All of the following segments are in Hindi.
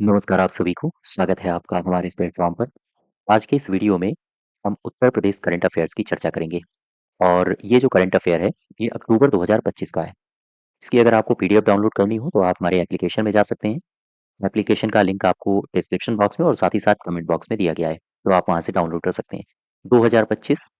नमस्कार आप सभी को, स्वागत है आपका हमारे इस प्लेटफ़ॉर्म पर। आज के इस वीडियो में हम उत्तर प्रदेश करंट अफ़ेयर्स की चर्चा करेंगे और ये जो करंट अफ़ेयर है, ये अक्टूबर 2025 का है। इसकी अगर आपको पीडीएफ डाउनलोड करनी हो, तो आप हमारे एप्लीकेशन में जा सकते हैं। एप्लीकेशन का लिंक आपको डिस्क्रिप्शन बॉक्स में और साथ ही साथ कमेंट बॉक्स में दिया गया है, तो आप वहाँ से डाउनलोड कर सकते हैं। 2025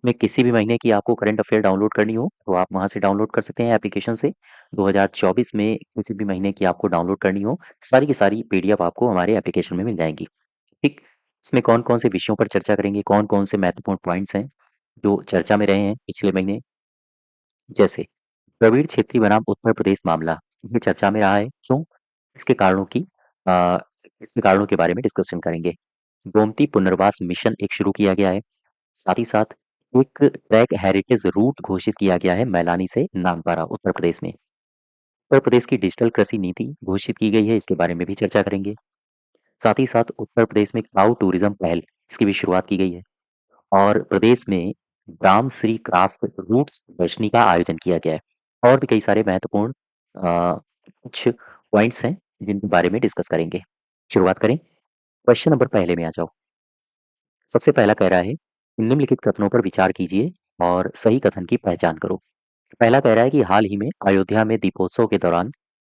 में किसी भी महीने की आपको करंट अफ़ेयर डाउनलोड करनी हो, तो आप वहाँ से डाउनलोड कर सकते हैं एप्लीकेशन से। 2024 में किसी भी महीने की आपको डाउनलोड करनी हो, सारी की सारी पीडीएफ आपको हमारे एप्लीकेशन में मिल जाएँगी। ठीक, इसमें कौन-कौन से विषयों पर चर्चा करेंगे, कौन-कौन से महत्वपूर्ण पॉइंट्स हैं, जो चर्चा में रहे हैं पिछले महीने, जैसे द्रविड़ क्षेत्री बनाम उत्तर प्रदेश मामला, ये चर्चा में रहा है, क्यों? इसके कारणों की अ, इसके कारणों के बारे में डिस्कशन करेंगे। गोमती पुनर्वास मिशन एक शुरू किया गया है, साथ ही साथ एक ट्रैक हेरिटेज रूट घोषित किया गया है मैलानी से नागपारा, उत्तर प्रदेश में। उत्तर प्रदेश की डिजिटल कृषि नीति घोषित की गई है, इसके बारे में भी चर्चा करेंगे। साथ ही साथ उत्तर प्रदेश में काऊ टूरिज्म पहल, इसकी भी शुरुआत की गई है। और प्रदेश में ग्राम श्री क्राफ्ट रूट्स प्रदर्शनी का आयोजन किया गया है। और भी कई सारे महत्वपूर्ण कुछ पॉइंट्स हैं जिनके बारे में डिस्कस करेंगे। शुरुआत करें। क्वेश्चन नंबर पहले में आ जाओ। सबसे पहला कह रहा है कि निम्नलिखित कथनों पर विचार कीजिए और सही कथन की पहचान करो। पहला कह रहा है कि हाल ही में अयोध्या में दीपोत्सव के दौरान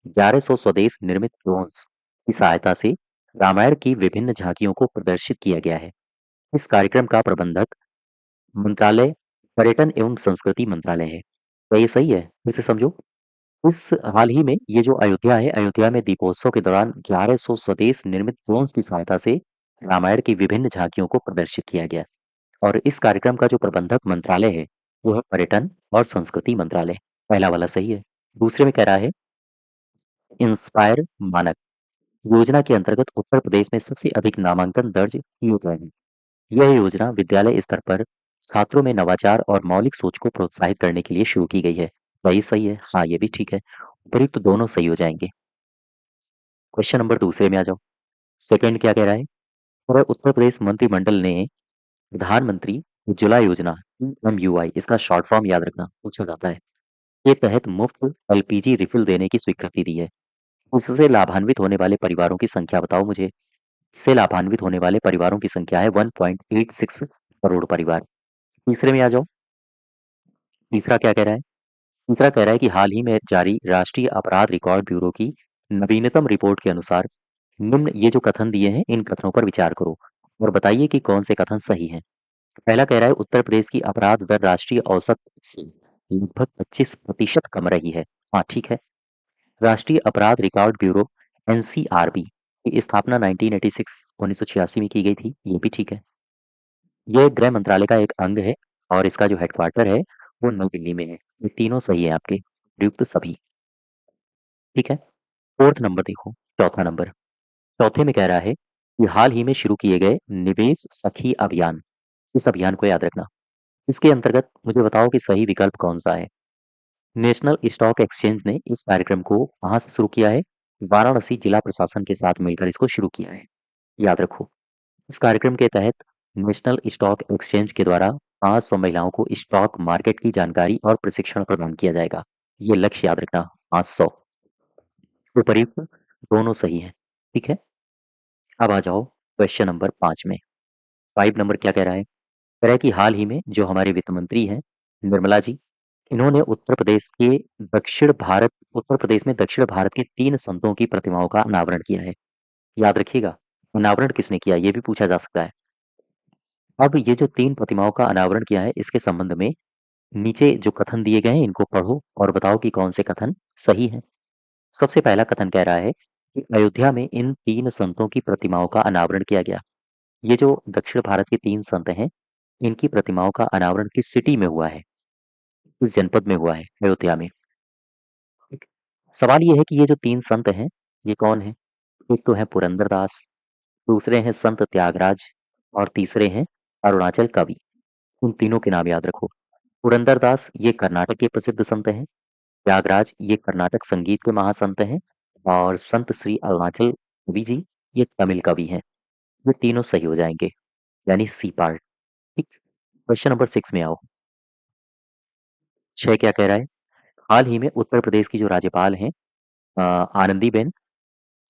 1100 स्वदेश निर्मित ड्रोन्स की सहायता से रामायण की विभिन्न झांकियों को प्रदर्शित किया गया है। इस कार्यक्रम का प्रबंधक मंत्रालय पर्यटन एवं संस्कृति मंत्रालय है। क्या ये सही है? फिर से समझो। इस हाल ही में ये जो अयोध्या है, अयोध्या में दीपोत्सव के दौरान 1100 स्वदेश निर्मित ड्रोन्स की सहायता से रामायण की विभिन्न झांकियों को प्रदर्शित किया गया और इस कार्यक्रम का जो प्रबंधक मंत्रालय है, वो है पर्यटन और संस्कृति मंत्रालय। पहला वाला सही है। दूसरे में कह रहा है इंस्पायर मानक योजना के अंतर्गत उत्तर प्रदेश में सबसे अधिक नामांकन दर्ज किए गए हैं। यह योजना विद्यालय स्तर पर छात्रों में नवाचार और मौलिक सोच को प्रोत्साहित करने के लिए शुरू की गई है। क्या ये सही है? हाँ, ये भी ठीक है। उपयुक्त दोनों सही हो जाएंगे। क्वेश्चन नंबर दूसरे में आ जाओ। सेकंड क्या कह रहा है? और उत्तर प्रदेश मंत्रिमंडल ने प्रधानमंत्री उज्ज्वला योजना PMUI, इसका शॉर्ट फॉर्म याद रखना पूछा जाता है, के तहत मुफ्त एलपीजी रिफिल देने की स्वीकृति दी है। इससे लाभान्वित होने वाले परिवारों की संख्या बताओ मुझे। इससे लाभान्वित होने वाले परिवारों की संख्या है 1.86 करोड़ परिवार। तीसरे में आ जाओ। तीसरा क्या कह रहा है? तीसरा कह रहा है कि हाल ही में जारी राष्ट्रीय अपराध रिकॉर्ड ब्यूरो की नवीनतम रिपोर्ट के अनुसार निम्न ये जो कथन दिए हैं, इन कथनों पर विचार करो और बताइए कि कौन से कथन सही हैं। पहला कह रहा है उत्तर प्रदेश की अपराध दर राष्ट्रीय औसत से लगभग 25% कम रही है। हाँ, ठीक है। राष्ट्रीय अपराध रिकॉर्ड ब्यूरो एनसीआरबी की स्थापना 1986 में की गई थी। ये भी ठीक है। यह गृह मंत्रालय का एक अंग है और इसका जो हेडक्वार्टर है वो नई दिल्ली में है। ये तीनों सही है आपके, प्रयुक्त सभी। ठीक है। फोर्थ नंबर देखो। चौथा नंबर। चौथे में कह रहा है कि हाल ही में शुरू किए गए निवेश सखी अभियान, इस अभियान को याद रखना। इसके अंतर्गत मुझे बताओ कि सही विकल्प कौन सा है। नेशनल स्टॉक एक्सचेंज ने इस कार्यक्रम को कहाँ से शुरू किया है? वाराणसी जिला प्रशासन के साथ मिलकर इसको शुरू किया है। याद रखो। इस कार्यक्रम के तहत नेशनल स्टॉक एक्सचेंज के द्वारा 500 महिलाओं को स्टॉक मार्केट की जानकारी और प्रशिक्षण प्रदान किया जाएगा। ये लक्ष्य याद रखना, 500। उपर्युक्त दोनों सही हैं। ठीक है। अब आ जाओ क्वेश्चन नंबर 5 में। 5 नंबर क्या कह रहा है? कह रहा है कि हाल ही में जो हमारे वित्त मंत्री हैं, निर्मला जी, इन्होंने उत्तर प्रदेश में दक्षिण भारत के 3 संतों की प्रतिमाओं का अनावरण किया है। याद रखिएगा, अनावरण किसने किया ये भी पूछा जा सकता है। अब ये जो 3 प्रतिमाओं का अनावरण किया है, इसके संबंध में नीचे जो कथन दिए गए हैं, इनको पढ़ो और बताओ कि कौन से कथन सही हैं। सबसे पहला कथन कह रहा है कि अयोध्या में इन 3 संतों की प्रतिमाओं का अनावरण किया गया। ये जो दक्षिण भारत के 3 संत हैं, इनकी प्रतिमाओं का अनावरण किस सिटी में हुआ है? किस जनपद में हुआ है? अयोध्या में। ठीक। सवाल ये है कि ये जो 3 संत हैं, ये कौन हैं? एक तो है पुरंदरदास, दूसरे हैं संत त्यागराज और तीसरे हैं अरुणाचल कवि। उन तीनों के नाम याद रखो। पुरंदरदास ये कर्नाटक के प्रसिद्ध संत हैं, त्यागराज ये कर्नाटक संगीत के महासंत हैं और संत श्री अरुणाचल कवि जी ये तमिल कवि हैं। ये तीनों सही हो जाएंगे, यानी सी पार्ट। ठीक। क्वेश्चन नंबर 6 में आओ। 6 क्या कह रहा है? हाल ही में उत्तर प्रदेश की जो राज्यपाल हैं, आनंदीबेन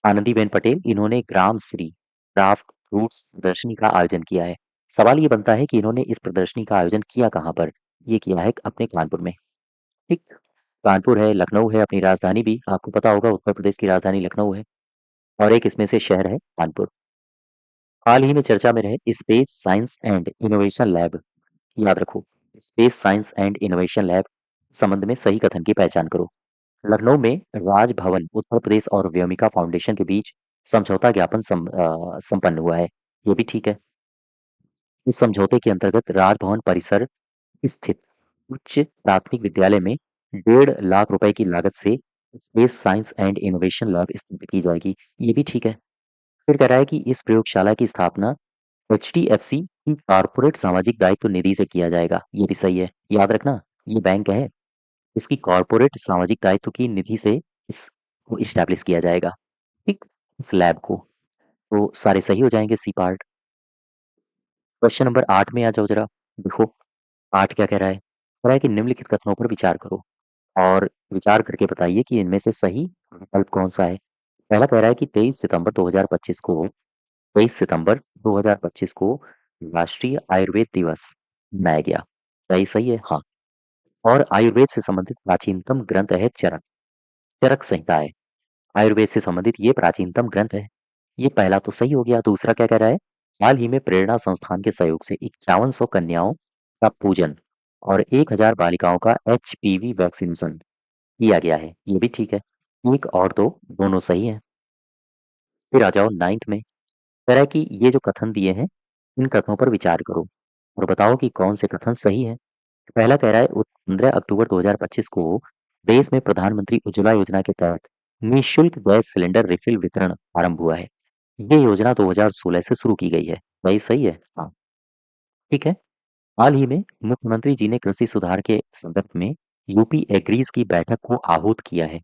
आनंदीबेन पटेल, इन्होंने ग्राम श्री क्राफ्ट फ्रूट्स प्रदर्शनी का आयोजन किया है। सवाल ये बनता है कि इन्होंने इस प्रदर्शनी का आयोजन किया कहाँ पर? ये किया है अपने कानपुर में। ठीक, कानपुर है, लखनऊ है अपनी राजधानी भी, आपको पता होगा उत्तर प्रदेश की राजधानी लखनऊ है और एक इसमें से शहर है कानपुर। हाल ही में चर्चा में रहे space science and innovation lab, याद रखो, space science and innovation lab संबंध में सही कथन की पहचान करो। लखनऊ में राजभवन उत्तर प्रदेश और व्योमिका फाउंडेशन के बीच समझौता ज्ञापन संपन्न हुआ है। ये भी ठीक है। इस समझौते के अंतर्गत राजभवन परिसर स्थित उच्च प्राथमिक विद्यालय में 1.5 लाख रुपए की लागत से space science and innovation lab स्थापित की जाएगी। ये भी ठीक है। फिर कह रहा है कि इस प्रयोगशाला की स्थापना एचडीएफसी की कॉर्पोरेट सामाजिक दायित्व निधि से किया जाएगा। ये भी सही है। याद रखना, ये बैंक है, इसकी कॉर्पोरेट सामाजिक दायित्व की निधि से इसको इस्टेब्लिश किया जाएगा। ठीक, इस लैब को। तो सारे सही हो जाएंगे सी पार्ट। क्वेश्चन नंबर 8 में आ जाओ जरा। देखो 8 क्या कह रहा है? कह रहा है कि निम्नलिखित कथनों पर विचार करो और विचार करके बताइए कि इनमें से सही विकल्प कौन सा है। पहला कह रहा है कि 23 सितंबर 2025 को राष्ट्रीय आयुर्वेद दिवस मनाया गया। क्या ये सही है? हाँ। और आयुर्वेद से संबंधित प्राचीनतम ग्रंथ है चरक। चरक संहिता है। आयुर्वेद से संबंधित ये प्राचीनतम ग्रंथ है। ये पहला तो सही हो गया। दूसरा क्या कह रहा है? हाल ही में प्रेरणा संस्थान के सहयोग से 5100 कन्याओं का पूजन और 1000 बालिकाओं का एचपीवी वैक्सीनेशन किया गया है। ये भी ठीक है। एक और दो दोनों सही हैं। फिर आ जाओ 9th में। कह रहा है कि ये जो कथन दिए हैं, इन कथनों पर विचार करो और बताओ कि कौन से कथन सही है। पहला कह रहा है 15 अक्टूबर 2025 को देश में प्रधानमंत्री उज्ज्वला योजना के तहत निःशुल्क गैस सिलेंडर रिफिल वितरण आरंभ हुआ है। ये योजना 2016 से शुरू की गई है। भाई सही है? हाँ। ठीक है। हाल ही में मुख्यमंत्री जी ने कृषि सुधार के संदर्भ में यूपी एग्रीज की बैठक को आहूत किया है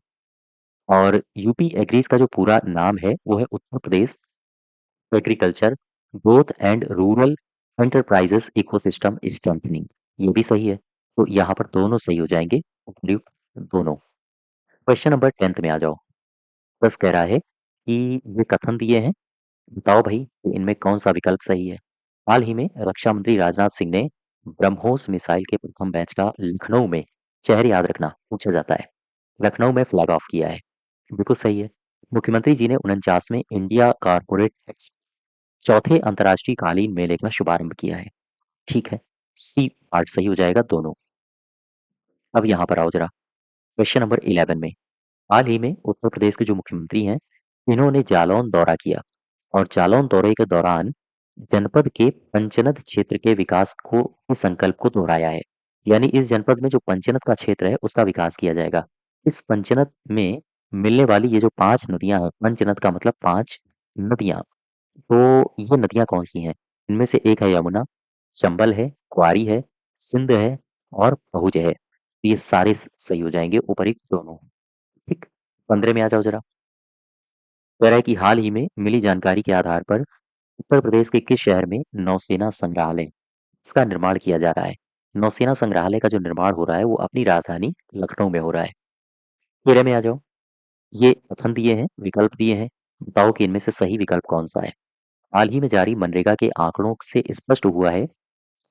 और यूपी एग्रीज का जो पूरा नाम है वो है Uttar Pradesh agriculture growth and rural enterprises ecosystem strengthening. ये भी सही है। तो यहाँ पर दोनों सही हो जाएंगे, उपयुक्त दोनों। क्वेश्चन नंबर 10th में आ जाओ। बस कह रहा है कि ये कथन दिए हैं, बताओ भाई कि इनमें कौन सा विकल्प सही है। हाल ही में रक्षा मंत्री राजनाथ सिंह ने ब्रह्मोस मिसाइल के प्रथम बैच का लखनऊ में, शहर याद रखना पूछा जाता है, लखनऊ में फ्लैग ऑफ किया है। बिल्कुल सही है। मुख्यमंत्री जी ने 49वें इंडिया कारपोरेट चौथे अंतर्राष्ट्रीय कालीन मेले का शुभारंभ किया है। ठीक है। सी पार्ट सही हो जाएगा दोनों। अब यहाँ पर आओ जरा। क्वेश्चन नंबर 11 में। हाल ही में उत्तर प्रदेश के जो मुख्यमंत्री हैं, इन्होंने जालौन दौरा किया और जालौन दौरे के दौरान जनपद के पंचनद क्षेत्र के विकास को के संकल्प को दोहराया है। यानी इस जनपद में जो पंचनद का क्षेत्र है उसका विकास किया जाएगा। इस पंचनद में मिलने वाली ये जो 5 नदियां हैं, पंचनद का मतलब 5 नदियां, तो ये नदियाँ कौन-सी हैं? इनमें से एक है यमुना, चंबल है, क्वारी है, सिंध है और पहुज है। तो ये सारे सही हो जाएँगे ऊपर्युक्त दोनों। ठीक? 15 में आ जाओ ज़रा। कह रहा है कि हाल ही में मिली जानकारी के आधार पर उत्तर प्रदेश के किस शहर में नौसेना संग्रहालय, इसका निर्माण किया जा रहा है? नौसेना संग्रहालय का जो निर्माण हो रहा है वो अपनी राजधानी लखनऊ में हो रहा है। 13 में आ जाओ। ये कथन दिए हैं, विकल्प दिए हैं। बताओ कि इनमें से सही विकल्प कौन-सा है? हाल ही में जारी मनरेगा के आंकड़ों से स्पष्ट हुआ है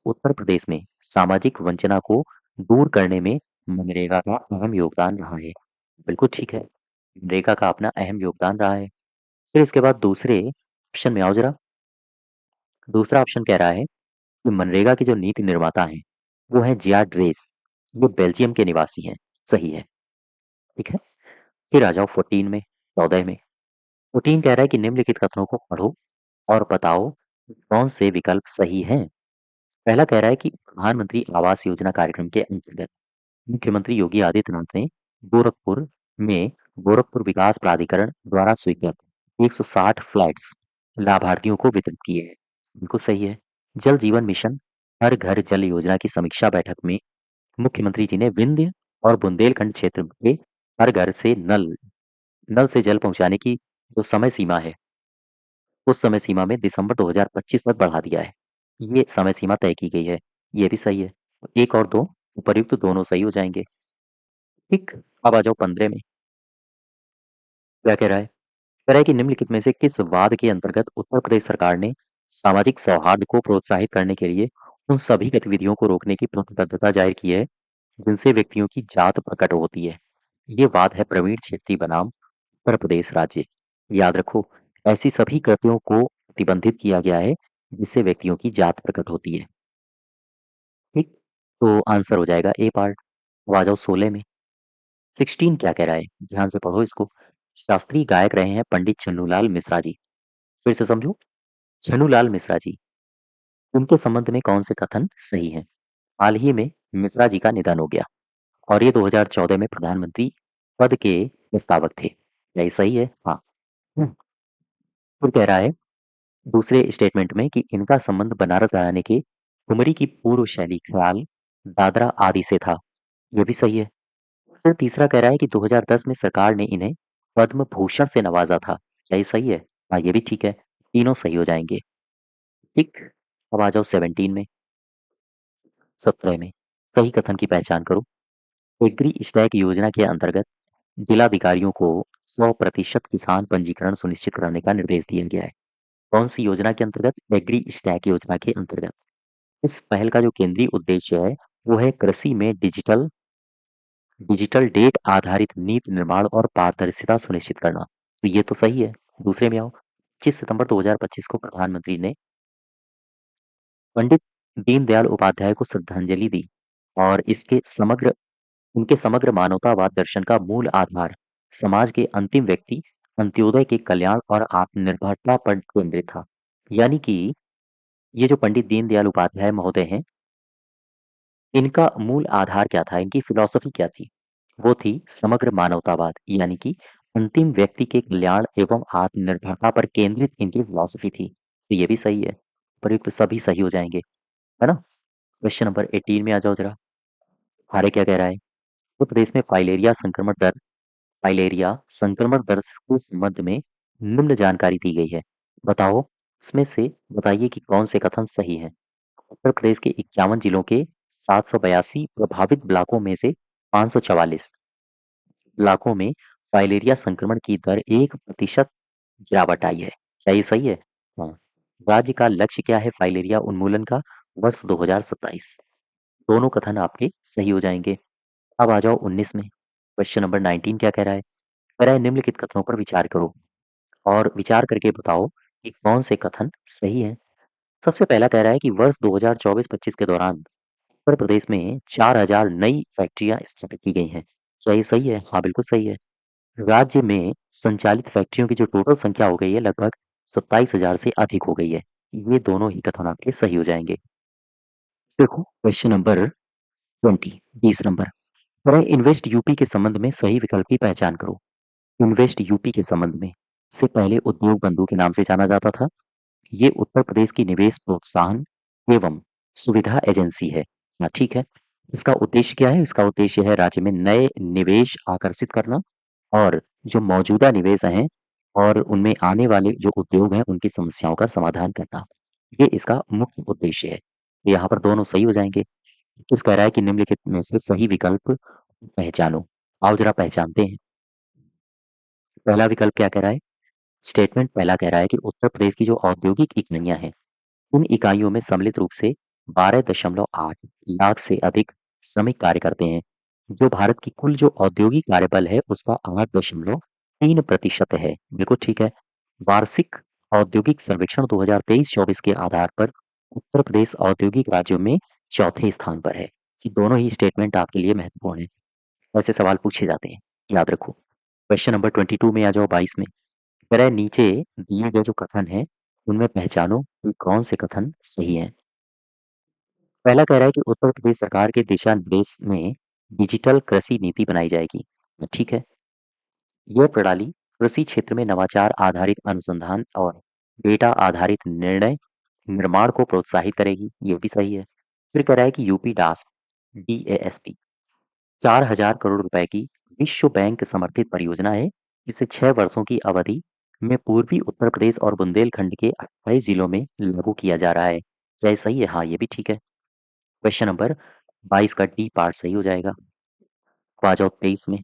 उत्तर प्रदेश में सामाजिक वंचना को दूर करने में मनरेगा का अहम योगदान रहा है। बिल्कुल ठीक है। मनरेगा का अपना अहम योगदान रहा है। फिर इसके बाद दूसरे ऑप्शन में आओ जरा। दूसरा ऑप्शन कह रहा है कि मनरेगा के जो नीति निर्माता हैं, वो हैं जियाड रेस। ये बेल्जियम के निवासी हैं। सही है। ठीक है। फिर आ जाओ 14 में, 14 में। 14 कह रहा है कि निम्नलिखित कथनों को पढ़ो और बताओ कि कौन से विकल्प सही हैं। पहला कह रहा है कि प्रधानमंत्री आवास योजना कार्यक्रम के अंतर्गत मुख्यमंत्री योगी आदित्यनाथ ने गोरखपुर में गोरखपुर विकास प्राधिकरण द्वारा स्वीकृत 160 फ्लैट्स लाभार्थियों को वितरित किए हैं। बिल्कुल सही है। जल जीवन मिशन हर घर जल योजना की समीक्षा बैठक में मुख्यमंत्री जी ने विंध्य और बुंदेलखंड क्षेत्र के हर घर से नल नल से जल पहुंचाने की जो समय सीमा है, उस समय सीमा में दिसंबर 2025 तक बढ़ा दिया है। ये समय सीमा तय की गई है। ये भी सही है। एक और दो उपर्युक्त दोनों सही हो जाएंगे। ठीक। अब आ जाओ 15 में। क्या कह रहा है? कह रहा है कि निम्नलिखित में से किस वाद के अंतर्गत उत्तर प्रदेश सरकार ने सामाजिक सौहार्द को प्रोत्साहित करने के लिए उन सभी गतिविधियों को रोकने की प्रतिबद्धता जाहिर की है जिनसे व्यक्तियों की जात प्रकट होती है। ये वाद है प्रवीण क्षेत्री बनाम उत्तर प्रदेश राज्य। याद रखो, ऐसी सभी कृतियों को प्रतिबंधित किया गया है जिससे व्यक्तियों की जात प्रकट होती है। ठीक, तो आंसर हो जाएगा ए पार्ट। अब आ जाओ 16 में। 16 क्या कह रहा है, ध्यान से पढ़ो इसको। शास्त्रीय गायक रहे हैं पंडित छन्नूलाल मिश्रा जी। फिर से समझो, छन्नूलाल मिश्रा जी, उनके संबंध में कौन से कथन सही हैं? हाल ही में मिश्रा जी का निधन हो गया और ये 2014 में प्रधानमंत्री पद के प्रस्तावक थे। क्या ये सही है? हाँ। फिर कह रहा है दूसरे स्टेटमेंट में कि इनका संबंध बनारस घराने के ठुमरी की पूर्व शैली ख्याल दादरा आदि से था। ये भी सही है। फिर तीसरा कह रहा है कि 2010 में सरकार ने इन्हें पद्म भूषण से नवाजा था। क्या ये सही है? हाँ, ये भी ठीक है। तीनों सही हो जाएंगे। ठीक। अब आ जाओ 17 में। 17 में सही कथन की पहचान करो। एग्री स्टैक योजना के अंतर्गत जिलाधिकारियों को 100% किसान पंजीकरण सुनिश्चित कराने का निर्देश दिया गया है। कौन सी योजना के अंतर्गत? एग्री स्टैक योजना के अंतर्गत। इस पहल का जो केंद्रीय उद्देश्य है वो है कृषि में डिजिटल डिजिटल डेट आधारित नीति निर्माण और पारदर्शिता सुनिश्चित करना। तो ये तो सही है। दूसरे में आओ। 25 सितंबर 2025 को प्रधानमंत्री ने पंडित दीनदयाल उपाध्याय को श्रद्धांजलि दी और इसके समग्र उनके समग्र मानवतावाद दर्शन का मूल आधार समाज के अंतिम व्यक्ति अंत्योदय के कल्याण और आत्मनिर्भरता पर केंद्रित था। यानी कि ये जो पंडित दीनदयाल उपाध्याय महोदय हैं, इनका मूल आधार क्या था? इनकी फिलॉसफी क्या थी? वो थी समग्र मानवतावाद, यानी कि अंतिम व्यक्ति के कल्याण एवं आत्मनिर्भरता पर केंद्रित इनकी फिलॉसफी थी। तो ये भी सही है। प्रयुक्त सभी सही हो जाएंगे, है ना? क्वेश्चन नंबर 18 में आ जाओ जरा। आर्य क्या कह रहा है? उत्तर प्रदेश में फाइलेरिया संक्रमण दर के संबंध में निम्न जानकारी दी गई है। बताओ, इसमें से बताइए कि कौन से कथन सही है। उत्तर प्रदेश के 51 जिलों के 782 प्रभावित ब्लॉकों में से 544 ब्लॉकों में फाइलेरिया संक्रमण की दर 1% गिरावट आई है। क्या ये सही है? हाँ। राज्य का लक्ष्य क्या है फाइलेरिया उन्मूलन का? वर्ष 2027। दोनों कथन आपके सही हो जाएंगे। अब आ जाओ 19 में। क्वेश्चन नंबर 19 क्या कह रहा है? कह रहा है निम्नलिखित कथनों पर विचार करो और विचार करके बताओ कि कौन से कथन सही है। सबसे पहला कह रहा है कि वर्ष 2024-25 के दौरान उत्तर प्रदेश में 4000 नई फैक्ट्रियां स्थापित की गई हैं। क्या ये सही है? हाँ, बिल्कुल सही है। राज्य में संचालित फैक्ट्रियों की जो टोटल संख्या हो गई है लगभग 27,000 से अधिक हो गई है। ये दोनों ही कथन आपके सही हो जाएंगे। देखो क्वेश्चन नंबर 20, 20 नंबर। कह इन्वेस्ट यूपी के संबंध में सही विकल्प की पहचान करो। इन्वेस्ट यूपी के संबंध में इससे पहले उद्योग बंधु के नाम से जाना जाता था। ये उत्तर प्रदेश की निवेश प्रोत्साहन एवं सुविधा एजेंसी है। हाँ, ठीक है। इसका उद्देश्य क्या है? इसका उद्देश्य है राज्य में नए निवेश आकर्षित करना और जो मौजूदा निवेश हैं और उनमें आने वाले जो उद्योग हैं उनकी समस्याओं का समाधान करना। ये इसका मुख्य उद्देश्य है। तो यहाँ पर दोनों सही हो जाएंगे। किस कह रहा है कि निम्नलिखित में से सही विकल्प पहचानो। आओ जरा पहचानते हैं। पहला विकल्प क्या कह रहा है? स्टेटमेंट पहला कह रहा है कि उत्तर प्रदेश की जो औद्योगिक इकाइयां हैं उन इकाइयों में सम्मिलित रूप से 12.8 लाख से अधिक श्रमिक कार्य करते हैं, जो भारत की कुल जो औद्योगिक कार्यबल है उसका 8.3% है। बिल्कुल ठीक है। वार्षिक औद्योगिक सर्वेक्षण 2023-24 के आधार पर उत्तर प्रदेश औद्योगिक राज्यों में चौथे स्थान पर है। ये दोनों ही स्टेटमेंट आपके लिए महत्वपूर्ण है। ऐसे सवाल पूछे जाते हैं, याद रखो। क्वेश्चन नंबर 22 में आ जाओ 22 में। कह रहा है नीचे दिए गए जो कथन है उनमें पहचानो कि कौन से कथन सही हैं। पहला कह रहा है कि उत्तर प्रदेश सरकार के दिशा निर्देश में डिजिटल कृषि नीति बनाई जाएगी। ठीक है। यह प्रणाली कृषि क्षेत्र में नवाचार आधारित अनुसंधान और डेटा आधारित निर्णय निर्माण को प्रोत्साहित करेगी। ये भी सही है। फिर कह रहा है कि यूपी डास्क DASP 4,000 करोड़ रुपए की विश्व बैंक समर्थित परियोजना है। इसे 6 वर्षों की अवधि में पूर्वी उत्तर प्रदेश और बुंदेलखंड के 28 जिलों में लागू किया जा रहा है। क्या ये सही है? हाँ, ये भी ठीक है। क्वेश्चन नंबर 22 का डी पार्ट सही हो जाएगा। तो आ जाओ 23 में।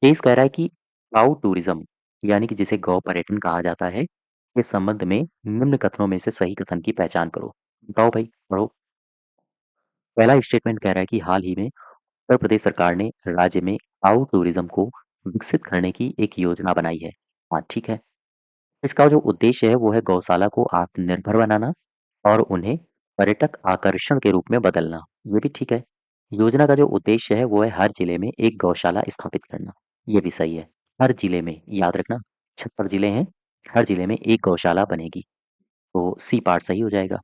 23 कह रहा है कि क्लाउड टूरिज्म यानी कि जिसे गौ पर्यटन कहा जाता है, के संबंध में निम्न कथनों में से सही कथन की पहचान करो। बताओ भाई, पढ़ो। पहला स्टेटमेंट कह रहा है कि हाल ही में उत्तर प्रदेश सरकार ने राज्य में काऊ टूरिज्म को विकसित करने की एक योजना बनाई है। हाँ, ठीक है। इसका जो उद्देश्य है वो है गौशाला को आत्मनिर्भर बनाना और उन्हें पर्यटक आकर्षण के रूप में बदलना। ये भी ठीक है। योजना का जो उद्देश्य है वो है हर जिले में एक गौशाला स्थापित करना। ये भी सही है। हर जिले में, याद रखना, 76 जिले हैं, हर जिले में एक गौशाला बनेगी। तो सी पार्ट सही हो जाएगा।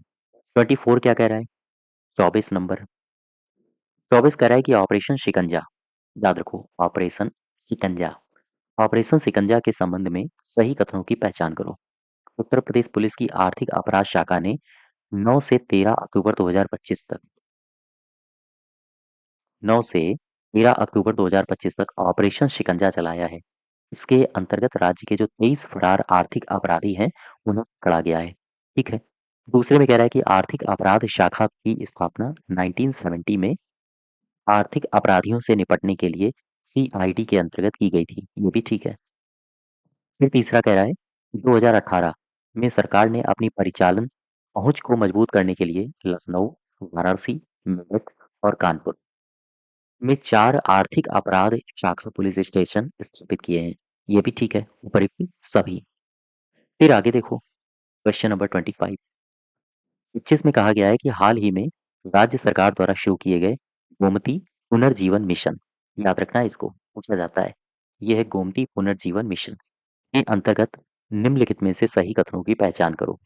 24 क्या कह रहा है? 24 नंबर। 24 कह रहा है कि ऑपरेशन शिकंजा, याद रखो, ऑपरेशन शिकंजा। ऑपरेशन शिकंजा के संबंध में सही कथनों की पहचान करो। उत्तर प्रदेश पुलिस की आर्थिक अपराध शाखा ने 9 से 13 अक्टूबर 2025 तक 9 से 13 अक्टूबर 2025 तक ऑपरेशन शिकंजा चलाया है। इसके अंतर्गत राज्य के जो 23 फरार आर्थिक अपराधी हैं, उन्हें पकड़ा गया है। ठीक है। दूसरे में कह रहा है कि आर्थिक अपराध शाखा की स्थापना 1970 में आर्थिक अपराधियों से निपटने के लिए सीआईडी के अंतर्गत की गई थी। ये भी ठीक है। फिर तीसरा कह रहा है, 2018 में सरकार ने अपनी परिचालन पहुंच को मजबूत करने के लिए लखनऊ, वाराणसी, मेरठ और कानपुर में 4 आर्थिक अपराध शाखा पुलिस स्टेशन स्थापित किए हैं। ये भी ठीक है, उपयुक्त सभी। फिर आगे देखो, क्वेश्चन नंबर 25। 25 में कहा गया है कि हाल ही में राज्य सरकार द्वारा शुरू किए गए गोमती पुनर्जीवन मिशन, याद रखना है, इसको पूछा जाता है। ये है गोमती पुनर्जीवन मिशन के अंतर्गत निम्नलिखित में से सही कथनों की पहचान करो।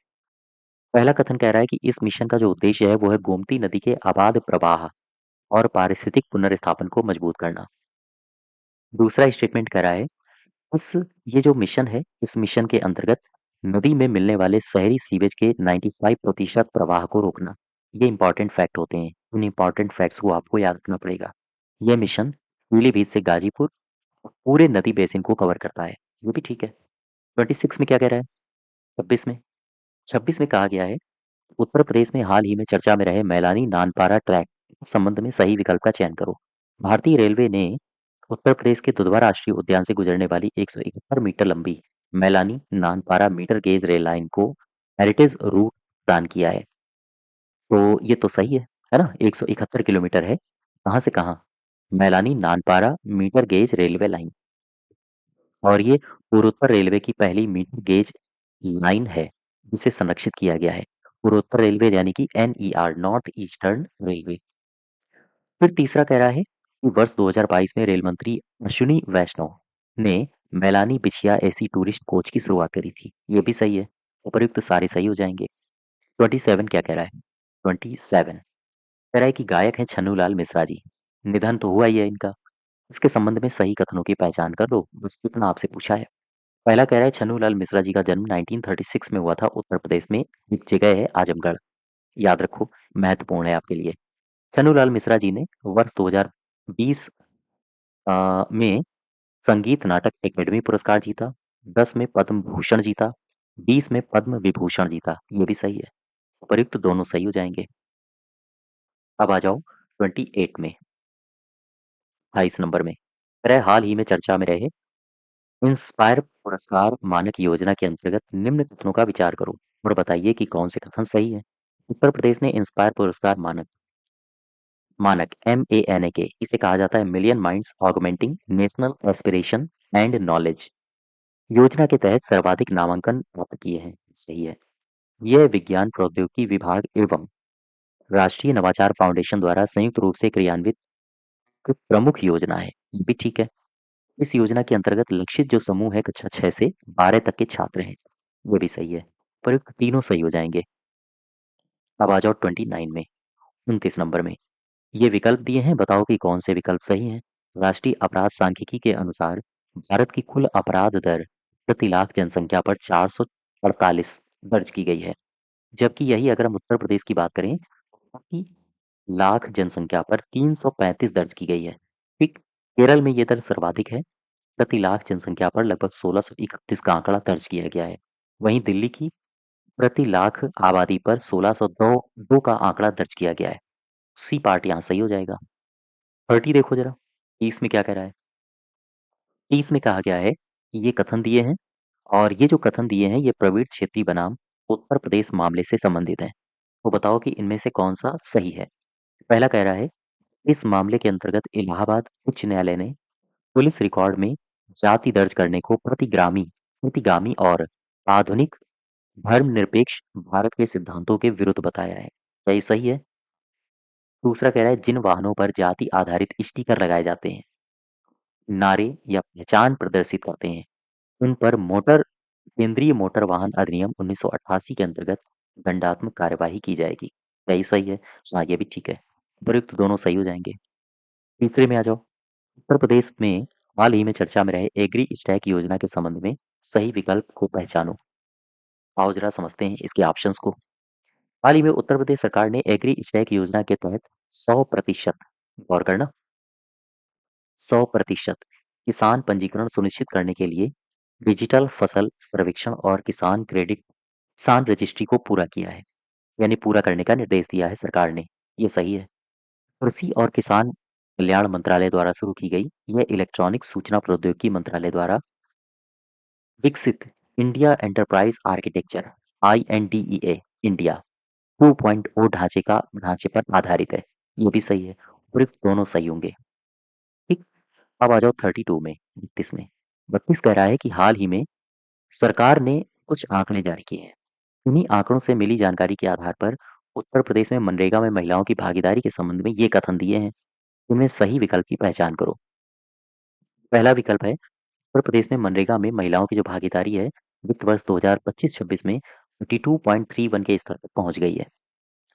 पहला कथन कह रहा है कि इस मिशन का जो उद्देश्य है वो है गोमती नदी के अबाध प्रवाह और पारिस्थितिक पुनर्स्थापन को मजबूत करना। दूसरा स्टेटमेंट कह रहा है, इस ये जो मिशन है, इस मिशन के अंतर्गत नदी में मिलने वाले शहरी सीवेज के 95% प्रवाह को रोकना। ये इंपॉर्टेंट फैक्ट होते हैं। उन इंपॉर्टेंट फैक्ट्स को आपको याद रखना पड़ेगा। यह मिशन पीलीभीत से गाजीपुर पूरे नदी बेसिन को कवर करता है। ये भी ठीक है। 26 में क्या कह रहा है? 26 में 26 में कहा गया है, उत्तर प्रदेश में हाल ही में चर्चा में रहे मैलानी नानपारा ट्रैक इस संबंध में सही विकल्प का चयन करो। भारतीय रेलवे ने उत्तर प्रदेश के दुधवा राष्ट्रीय उद्यान से गुजरने वाली 171 मीटर लंबी Mailani Nanpara metre gauge rail line को हेरिटेज रूट प्रदान किया है। तो ये तो सही है ना? 171 किलोमीटर है। कहाँ से कहाँ? Mailani Nanpara metre gauge railway line. और ये पूर्वोत्तर रेलवे की पहली मीटर गेज लाइन है, जिसे संरक्षित किया गया है। पूर्वोत्तर रेलवे यानी कि एनईआर, नॉर्थ ईस्टर्न रेलवे। फिर तीसरा कह रहा है कि वर्ष 2022 में रेल मंत्री अश्विनी वैष्णव ने मैलानी बिछिया एसी टूरिस्ट कोच की शुरुआत करी थी। ये भी सही है। उपर्युक्त सारे सही हो जाएंगे। 27 क्या कह रहा है? 27 कह रहा है कि गायक हैं छन्नूलाल मिश्रा जी। निधन तो हुआ ही है इनका। इसके संबंध में सही कथनों की पहचान कर लो। बस इतना आपसे पूछा है। पहला कह रहा है छन्नूलाल मिश्रा जी का जन्म 1936 में हुआ था उत्तर प्रदेश में। एक जगह है आजमगढ़। याद रखो, महत्वपूर्ण है आपके लिए। छन्नूलाल मिश्रा जी ने वर्ष 2020 में संगीत नाटक अकेडमी पुरस्कार जीता, 10 में पद्म भूषण जीता, 20 में पद्म विभूषण जीता। ये भी सही है। उपयुक्त दोनों सही हो जाएंगे। अब आ जाओ 28 में, 28 नंबर में। कह रहा है हाल ही में चर्चा में रहे इंस्पायर पुरस्कार मानक योजना के अंतर्गत निम्न कथनों का विचार करो और बताइए कि कौन से कथन सही है। उत्तर प्रदेश ने इंस्पायर पुरस्कार मानक मानक MANK इसे कहा जाता है million minds augmenting national aspiration and knowledge योजना के तहत सर्वाधिक नामांकन प्राप्त किए हैं। सही है। यह विज्ञान प्रौद्योगिकी विभाग एवं राष्ट्रीय नवाचार फाउंडेशन द्वारा संयुक्त रूप से क्रियान्वित एक प्रमुख योजना है। ये भी ठीक है। इस योजना के अंतर्गत लक्षित जो समूह है कक्षा 6 से 12 तक के छात्र हैं। ये भी सही है। प्रयुक्त तीनों सही हो जाएंगे। अब आ जाओ 29 में, 29 नंबर में। ये विकल्प दिए हैं, बताओ कि कौन से विकल्प सही हैं। राष्ट्रीय अपराध सांख्यिकी के अनुसार भारत की कुल अपराध दर प्रति लाख जनसंख्या पर 448 दर्ज की गई है, जबकि यही अगर हम उत्तर प्रदेश की बात करें प्रति लाख जनसंख्या पर 335 दर्ज की गई है। ठीक। केरल में ये दर सर्वाधिक है, प्रति लाख जनसंख्या पर लगभग 1631 का आंकड़ा दर्ज किया गया है। वहीं दिल्ली की प्रति लाख आबादी पर 1602 का आंकड़ा दर्ज किया गया है। सी पार्ट यहाँ सही हो जाएगा। 30 देखो जरा, 30 में क्या कह रहा है? 30 में कहा गया है ये कथन दिए हैं और ये जो कथन दिए हैं ये प्रवीण क्षेत्री बनाम उत्तर प्रदेश मामले से संबंधित हैं। तो बताओ कि इनमें से कौन-सा सही है? पहला कह रहा है, इस मामले के अंतर्गत इलाहाबाद उच्च न्यायालय ने पुलिस रिकॉर्ड में जाति दर्ज करने को प्रतिगामी और आधुनिक धर्मनिरपेक्ष भारत के सिद्धांतों के विरुद्ध बताया है। क्या ये सही है? दूसरा कह रहा है, जिन वाहनों पर जाति आधारित स्टिकर लगाए जाते हैं, नारे या पहचान प्रदर्शित करते हैं, उन पर केंद्रीय मोटर वाहन अधिनियम 1988 के अंतर्गत दंडात्मक कार्यवाही की जाएगी। क्या ये सही है? हाँ, ये भी ठीक है। उपयुक्त दोनों सही हो जाएँगे। तीसरे में आ जाओ। उत्तर प्रदेश में हाल ही में चर्चा में रहे एग्री स्टैक योजना के संबंध में सही विकल्प को पहचानो। आओ जरा समझते हैं इसके ऑप्शंस को। हाल ही में उत्तर प्रदेश सरकार ने एग्री स्टैक योजना के तहत 100% गौर करना 100% किसान पंजीकरण सुनिश्चित करने के लिए डिजिटल फसल सर्वेक्षण और किसान रजिस्ट्री को पूरा किया है। यानी पूरा करने का निर्देश दिया है सरकार ने। ये सही है। कृषि और किसान कल्याण मंत्रालय द्वारा शुरू की गई यह इलेक्ट्रॉनिक सूचना प्रौद्योगिकी मंत्रालय द्वारा विकसित India enterprise architecture INDEA India 2.0 ढांचे पर आधारित है। ये भी सही है। उपयुक्त दोनों सही होंगे। ठीक। अब आ जाओ 32 में 32 में 32 कह रहा है कि हाल ही में सरकार ने कुछ आंकड़े जारी किए हैं। इन्हीं आंकड़ों से मिली जानकारी के आधार पर उत्तर प्रदेश में मनरेगा में महिलाओं की भागीदारी के संबंध में ये कथन दिए हैं। इनमें सही विकल्प की पहचान करो। पहला विकल्प है, उत्तर प्रदेश में मनरेगा में महिलाओं की जो भागीदारी है वित्त वर्ष 2025-26 में 42.31 के स्तर तक पहुंच गई है।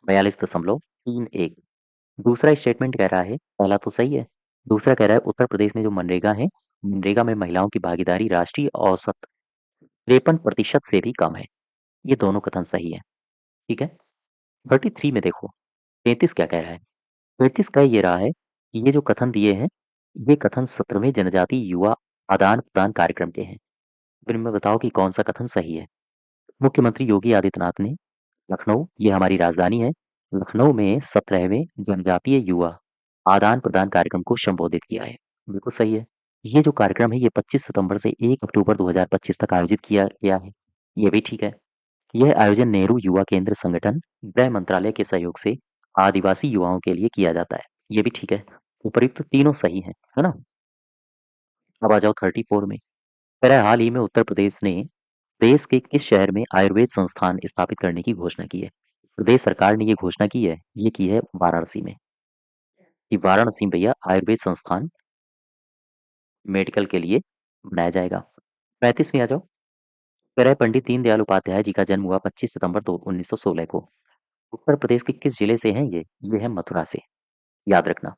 42.31। दूसरा स्टेटमेंट कह रहा है, पहला तो सही है। दूसरा कह रहा है उत्तर प्रदेश में जो मनरेगा है, मनरेगा में महिलाओं की भागीदारी राष्ट्रीय औसत 53% से भी कम है। ये दोनों कथन सही है। ठीक है। 33 में देखो, 33 क्या कह रहा है? 33 कह ये रहा है कि ये जो कथन दिए हैं, ये कथन 17वें जनजातीय युवा आदान-प्रदान कार्यक्रम के हैं। फिर इनमें बताओ कि कौन-सा कथन सही है? मुख्यमंत्री योगी आदित्यनाथ ने लखनऊ, ये हमारी राजधानी है, लखनऊ में 17वें जनजातीय युवा आदान-प्रदान कार्यक्रम को संबोधित किया है। बिल्कुल सही है। ये जो कार्यक्रम है, ये 25 सितंबर से 1 अक्टूबर 2025 तक आयोजित किया गया है। ये भी ठीक है। यह आयोजन नेहरू युवा केंद्र संगठन, गृह मंत्रालय के सहयोग से आदिवासी युवाओं के लिए किया जाता है। ये भी ठीक है। उपर्युक्त तीनों सही हैं, है ना? अब आ जाओ 34 में। कह रहा है हाल ही में उत्तर प्रदेश ने देश के किस शहर में आयुर्वेद संस्थान स्थापित करने की घोषणा की है? प्रदेश सरकार ने ये घोषणा की है, ये की है वाराणसी में। कि वाराणसी में भैया आयुर्वेद संस्थान मेडिकल के लिए बनाया जाएगा। 35वीं आ जाओ। कह रहा है पंडित दीनदयाल उपाध्याय जी का जन्म हुआ 25 सितंबर 1916 को। उत्तर प्रदेश के किस जिले से हैं ये? ये है मथुरा से। याद रखना।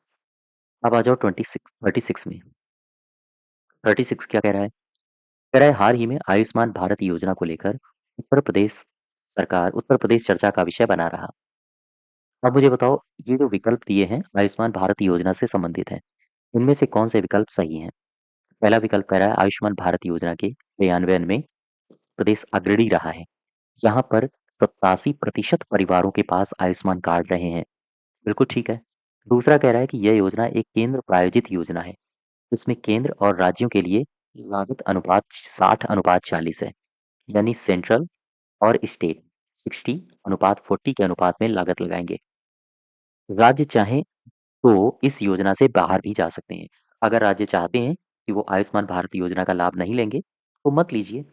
अब आ जाओ 36 में। 36 क्या कह रहा है? कह रहा है हाल ही में आयुष्मान भारत योजना को लेकर उत्तर प्रदेश चर्चा का विषय बना रहा। अब मुझे बताओ, ये जो विकल्प दिए हैं आयुष्मान भारत योजना से संबंधित हैं, इनमें से कौन से विकल्प सही हैं? पहला विकल्प कह रहा है आयुष्मान भारत योजना के क्रियान्वयन में प्रदेश अग्रणी रहा है। यहाँ पर 87% परिवारों के पास आयुष्मान कार्ड रहे हैं। बिल्कुल ठीक है। दूसरा कह रहा है कि यह योजना एक केंद्र प्रायोजित योजना है। इसमें केंद्र और राज्यों के लिए लागत अनुपात 60:40 है। यानी सेंट्रल और स्टेट 60:40 के अनुपात में लागत लगाएंगे। राज्य चाहें तो इस योजना से बाहर भी जा सकते हैं। अगर राज्य चाहते हैं कि वो आयुष्मान भारत योजना का लाभ नहीं लेंगे, तो मत लीजिए,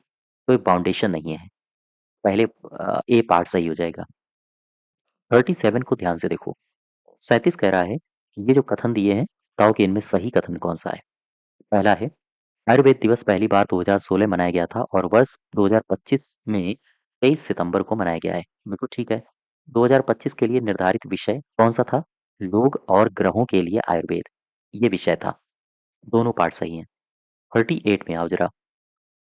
कोई बाउंडेशन नहीं है। पहले ए पार्ट सही हो जाएगा। 37 को ध्यान से देखो। 37 कह रहा है कि ये जो कथन दिए हैं, बताओ कि इनमें सही कथन कौन-सा है? पहला है, आयुर्वेद दिवस पहली बार 2016 मनाया गया था और वर्ष 2025 में 23 सितंबर को मनाया गया है। बिल्कुल ठीक है। 2025 के लिए निर्धारित विषय कौन-सा था? लोग और ग्रहों के लिए आयुर्वेद, ये विषय था। दोनों पार्ट सही हैं। 38 में आओ ज़रा,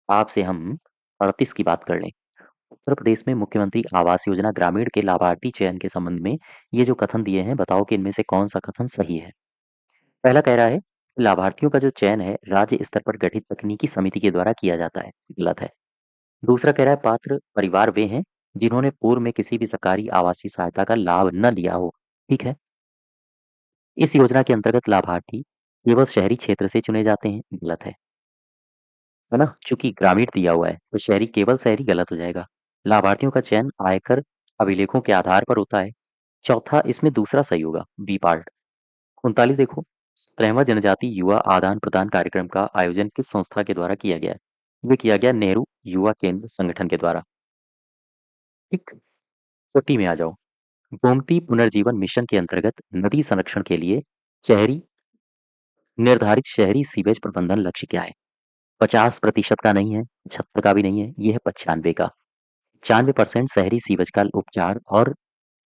आपसे हम 38 की बात कर लें। उत्तर प्रदेश में मुख्यमंत्री आवास योजना ग्रामीण के लाभार्थी चयन के संबंध में ये जो कथन दिए हैं, बताओ कि इनमें से कौन-सा कथन सही है? पहला कह रहा है, लाभार्थियों का जो चयन है, राज्य स्तर पर गठित तकनीकी समिति के द्वारा किया जाता है। गलत है। दूसरा कह रहा है, पात्र परिवार वे हैं, जिन्होंने पूर्व में किसी भी सरकारी आवासीय सहायता का लाभ न लिया हो। ठीक है। इस योजना के अंतर्गत लाभार्थी केवल शहरी क्षेत्र से चुने जाते हैं। गलत है। है ना? चूँकि ग्रामीण दिया हुआ है, तो शहरी केवल शहरी गलत हो जाएगा। लाभार्थियों का चयन आयकर अभिलेखों के आधार पर होता है। चौथा इसमें दूसरा सही होगा, बी पार्ट। 39 देखो, 17वां जनजाति युवा आदान-प्रदान कार्यक्रम का आयोजन किस संस्था के द्वारा किया गया है? ये किया गया नेहरू युवा केंद्र संगठन के द्वारा। ठीक, 40 में आ जाओ। गोमती पुनर्जीवन मिशन के अंतर्गत नदी संरक्षण के लिए शहरी निर्धारित शहरी सीवेज प्रबंधन लक्ष्य क्या है? 50% का नहीं है, 75 का भी नहीं है, ये है 95 का। 95% शहरी सीवेज का उपचार और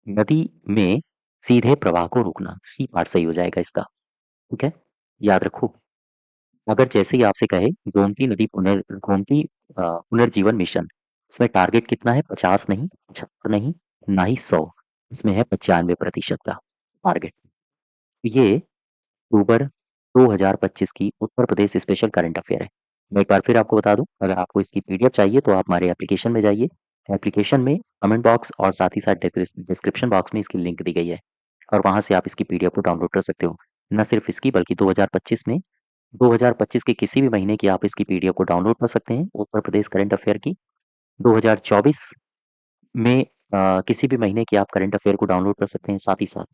नदी में सीधे प्रवाह को रोकना। सी पार्ट सही हो जाएगा इसका, ठीक है? याद रखो, अगर जैसे ही आपसे कहे गोमती पुनर्जीवन मिशन, इसमें टारगेट कितना है? 50 नहीं, 75 नहीं, ना ही 100, इसमें है 95% का टारगेट। ये अक्टूबर 2025 की Uttar Pradesh special current affair है। मैं एक बार फिर आपको बता दूं, अगर आपको इसकी पीडीएफ चाहिए तो आप हमारे एप्लीकेशन में जाइए। एप्लीकेशन में कमेंट बॉक्स और साथ ही साथ डिस्क्रिप्शन बॉक्स में इसकी लिंक दी गई है, और वहां से आप इसकी पीडीएफ को डाउनलोड कर सकते हो। न सिर्फ इसकी, बल्कि 2025 के किसी भी महीने की आप इसकी पीडीएफ को डाउनलोड कर सकते हैं, उत्तर प्रदेश करंट अफेयर की। 2024 में किसी भी महीने की आप करंट अफेयर को डाउनलोड कर सकते हैं। साथ ही साथ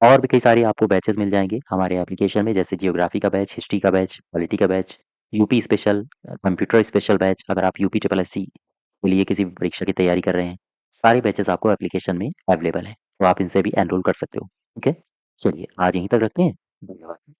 और भी कई सारे आपको बैचेज़ मिल जाएँगे हमारे एप्लीकेशन में, जैसे जियोग्राफ़ी का बैच, हिस्ट्री का बैच, पॉलिटी का batch, UP special, computer special batch, अगर आप यूपी ट्रिपल एससी के लिए किसी भी परीक्षा की तैयारी कर रहे हैं, सारे बैचेज़ आपको एप्लीकेशन में अवेलेबल हैं, तो आप इनसे भी एनरोल कर सकते हो, ठीक है? चलिए, आज यहीं तक रखते हैं। धन्यवाद।